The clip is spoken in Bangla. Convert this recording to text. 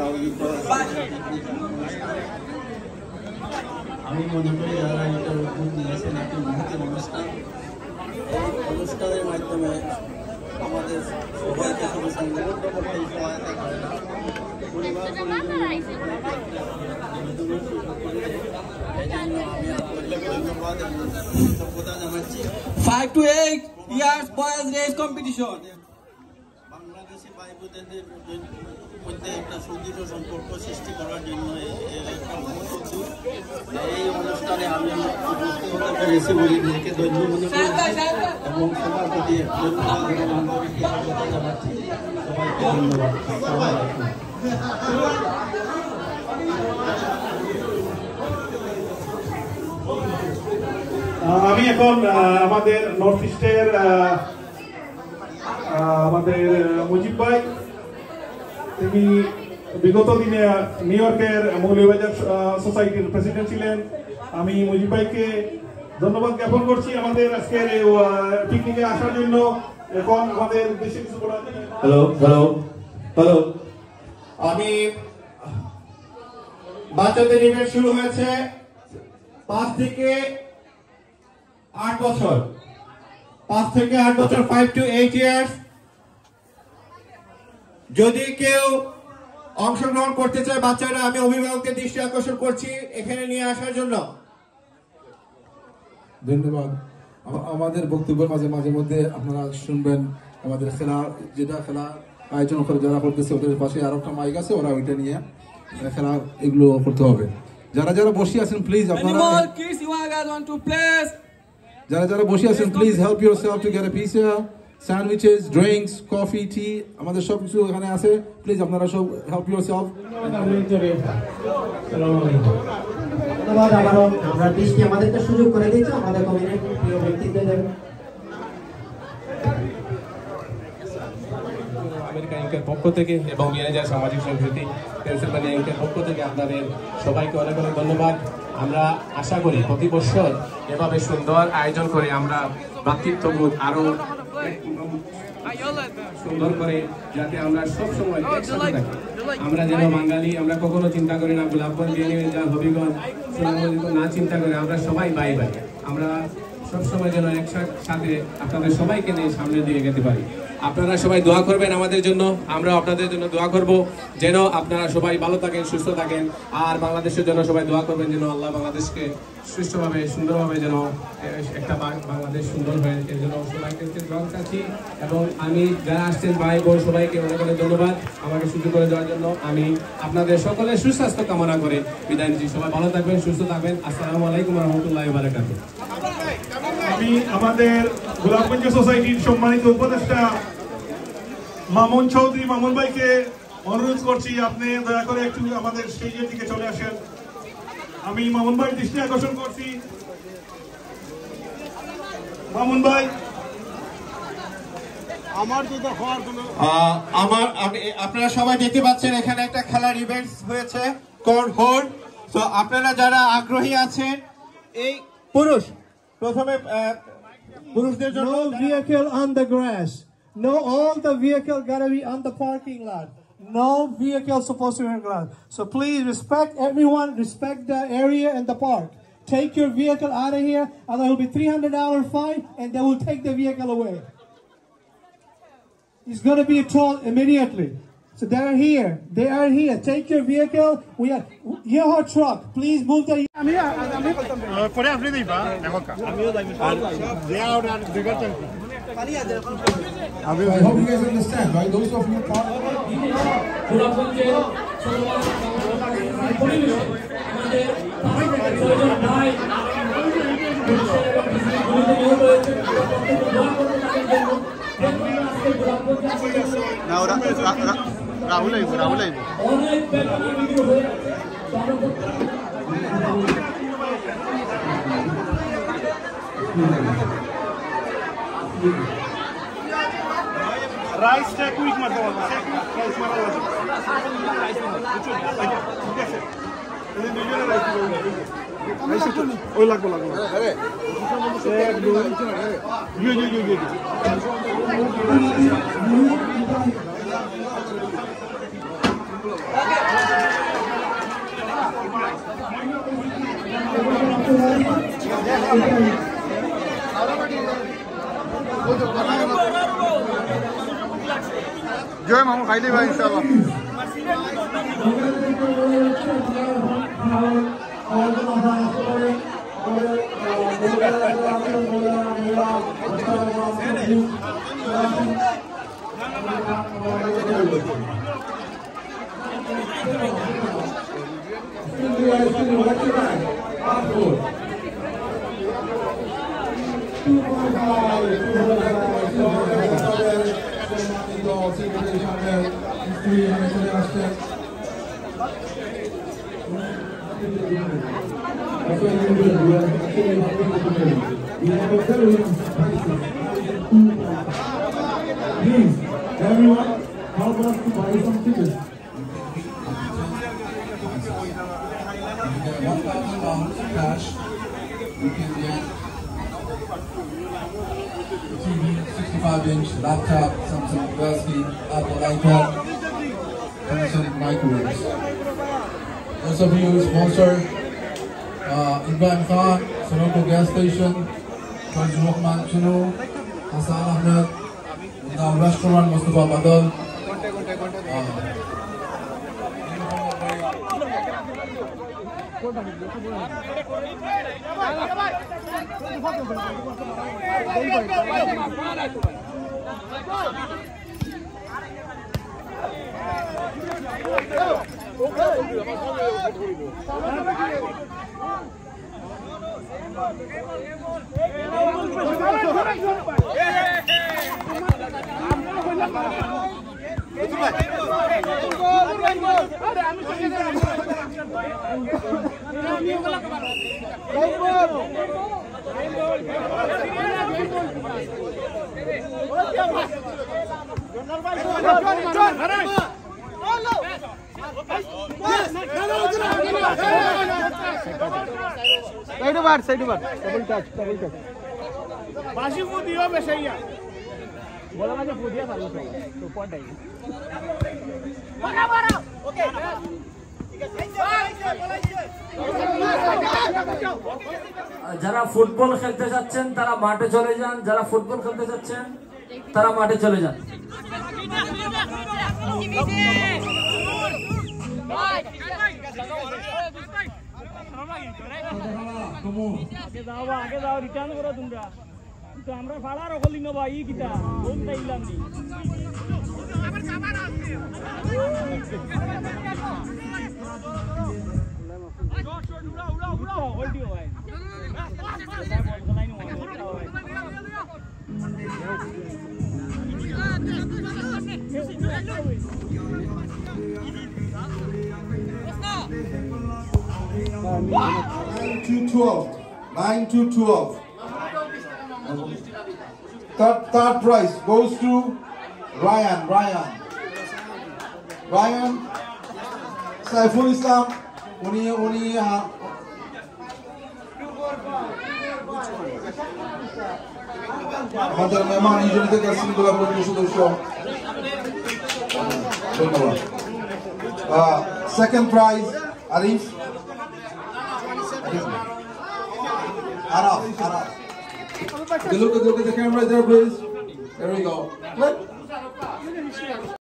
আয়োজিত আমি মনে করি যারা এটার উদ্যোগ নিয়েছেন একটি মহৎ অনুষ্ঠান। এই অনুষ্ঠানের মাধ্যমে আমাদের সবাইকে শুধু সংগঠিত করতে সহায়তা করে না, পরিবার ধন্যবাদ কৃতজ্ঞতা জানাচ্ছি। 5 to 8 years boys race competition Bangladeshi ভাই বোনদের মধ্যে একটা সুদৃঢ় সম্পর্ক সৃষ্টি করার জন্য একটা মহৎ উদ্যোগ। এই অনুষ্ঠানে আমি উপস্থিত হতে পেরেছি বলে নিজেকে ধন্য মনে করছি এবং সবার প্রতি ধন্যবাদ এবং আন্তরিক কৃতজ্ঞতা জানাচ্ছি। সবাইকে ধন্যবাদ। আমি এখন আমাদের নর্থ ইস্টের আমাদের মুজিব ভাই, তিনি বিগত দিনে নিউ ইয়র্কের মৌলভীবাজার সোসাইটির প্রেসিডেন্ট ছিলেন। আমি মুজিব ভাইকে ধন্যবাদ জ্ঞাপন করছি আমাদের আজকের পিকনিকে আসার জন্য। এখন আমাদের দেশে কিছু হ্যালো হ্যালো হ্যালো আমি বাচ্চাদের ইভেন্ট শুরু হয়েছে 5 থেকে 8 বছর, 5 থেকে 8 বছর, 5 to 8 years। যদি কেউ অংশগ্রহণ করতে চায় বাচ্চারা, আমি অভিভাবকদের দৃষ্টি আকর্ষণ করছি এখানে নিয়ে আসার জন্য। ধন্যবাদ। আমাদের বক্তব্যের মাঝে মধ্যে আপনারা শুনবেন আমাদের খেলা, যেটা খেলা আয়োজন করে যারা করতেছে ওদের পাশে আর একটা মাইক আছে, ওরা ওইটা নিয়ে খেলা এগুলো করতে হবে। যারা যারা বসে আছেন প্লিজ আপনারা, যারা যারা বসে আছেন please help yourself to get a piece here. Sandwiches, drinks, coffee, tea, আমাদের সব কিছু এখানে আছে। প্লিজ আপনারা সব হেল্প ইউরসেলফ। ধন্যবাদ। আবারও আমরা দৃষ্টি আমাদেরকে সুযোগ করে দিচ্ছি আমাদের কমিউনিটির প্রিয় ব্যক্তিদের। আমেরিকা ইনকের পক্ষ থেকে এবং ম্যানেজার সামাজিক সংস্কৃতি পেনসিলভানিয়া ইনকের পক্ষ থেকে আপনাদের সবাইকে অনেক অনেক ধন্যবাদ। আমরা আশা করি প্রতি বছর এভাবে সুন্দর আয়োজন করে আমরা ভ্রাতৃত্ববোধ আরো সুন্দর করে, যাতে আমরা সবসময় একসাথে থাকি। আমরা যেন বাঙালি, আমরা কখনো চিন্তা করি না গোলাপগঞ্জ, বিয়ানীবাজার, হবিগঞ্জ, সুনামগঞ্জ না চিন্তা করে আমরা সবাই ভাই ভাই। আমরা সবসময় যেন একসাথে আপনাদের সবাইকে নিয়ে সামনে দিয়ে যেতে পারি। আপনারা সবাই দোয়া করবেন আমাদের জন্য, আমরা আপনাদের জন্য দোয়া করব যেন আপনারা সবাই ভালো থাকেন, সুস্থ থাকেন। আর বাংলাদেশের জন্য সবাই দোয়া করবেন যেন আল্লাহ বাংলাদেশকে সুষ্ঠুভাবে সুন্দরভাবে যেন একটা বাংলাদেশ সুন্দর হয়, এর জন্য সবাইকে দোয়া চাচ্ছি। এবং আমি যারা আসছেন ভাই বোন সবাইকে অনেক অনেক ধন্যবাদ আমাকে সুযোগ করে দেওয়ার জন্য। আমি আপনাদের সকলের সুস্বাস্থ্য কামনা করে বিদায় নিচ্ছি। সবাই ভালো থাকবেন, সুস্থ থাকবেন। আসসালামু আলাইকুম ওয়া রাহমাতুল্লাহি ওয়া বারাকাতুহু। আমি আমাদের গোলাপগঞ্জ সোসাইটির সম্মানিত উপদেষ্টা মামুন চৌধুরী, মামুন ভাইকে অনুরোধ করছি আপনি দয়া করে একটু আমাদের স্টেজের দিকে চলে আসেন। আমি মামুন ভাই দৃষ্টি আকর্ষণ করছি। মামুন ভাই, আপনারা সবাই দেখতে পাচ্ছেন এখানে একটা খেলার ইভেন্ট হয়েছে কর্নহোল। তো আপনারা যারা আগ্রহী আছেন, এই প্রথমে পুরুষদের জন্য no vehicle on the grass. No, all the vehicle gotta be on the parking lot. No vehicle supposed to be on the grass. So please respect everyone, respect the area and the park. Take your vehicle out of here, and there will be $300 fine, and they will take the vehicle away. It's going to be told immediately. So they are here. They are here. Take your vehicle. We are your truck. Please move the. I hope you guys understand, right? Those of you part Rahul আইব রাইস কুইক মারতে হবে, রাইস মারা লাগবে। ঠিক আছে, এই দুজনে রাইস ওই লাগবে এক দুই জি जो है मामू खाई ले भाई इंशाल्लाह Please, everyone, help us to buy some tickets. £1,000 cash. You can get TV, 65-inch laptop, Samsung Galaxy, Apple iPad, Panasonic microwaves. Those of you who sponsor Imran Khan, Sunoco gas station, George Rahman Chunu, Hassan Ahmed, the restaurant Mustafa Badal. Side over. Double touch. Bashi food diyo mesaiya. Bola maje food diya salu so point ai. Bana. Okay. যারা ফুটবল খেলতে যাচ্ছেন তারা মাঠে চলে যান, যারা ফুটবল খেলতে যাচ্ছেন তারা মাঠে চলে যান। আগে যাও রিটার্ন করো তোমরা, কিন্তু আমরা ভাড়া রকলি নেব ই কিটা কোন তাইলাম নি $9,212. Third prize goes to Ryan. Saiful Islam. Uni. আমাদের মেহমান হিসেবে থেকে শৃঙ্খলা কমিটির সদস্য ধন্যবাদ। Second prize, Arif. Araf. Look at the camera there, please. There we go.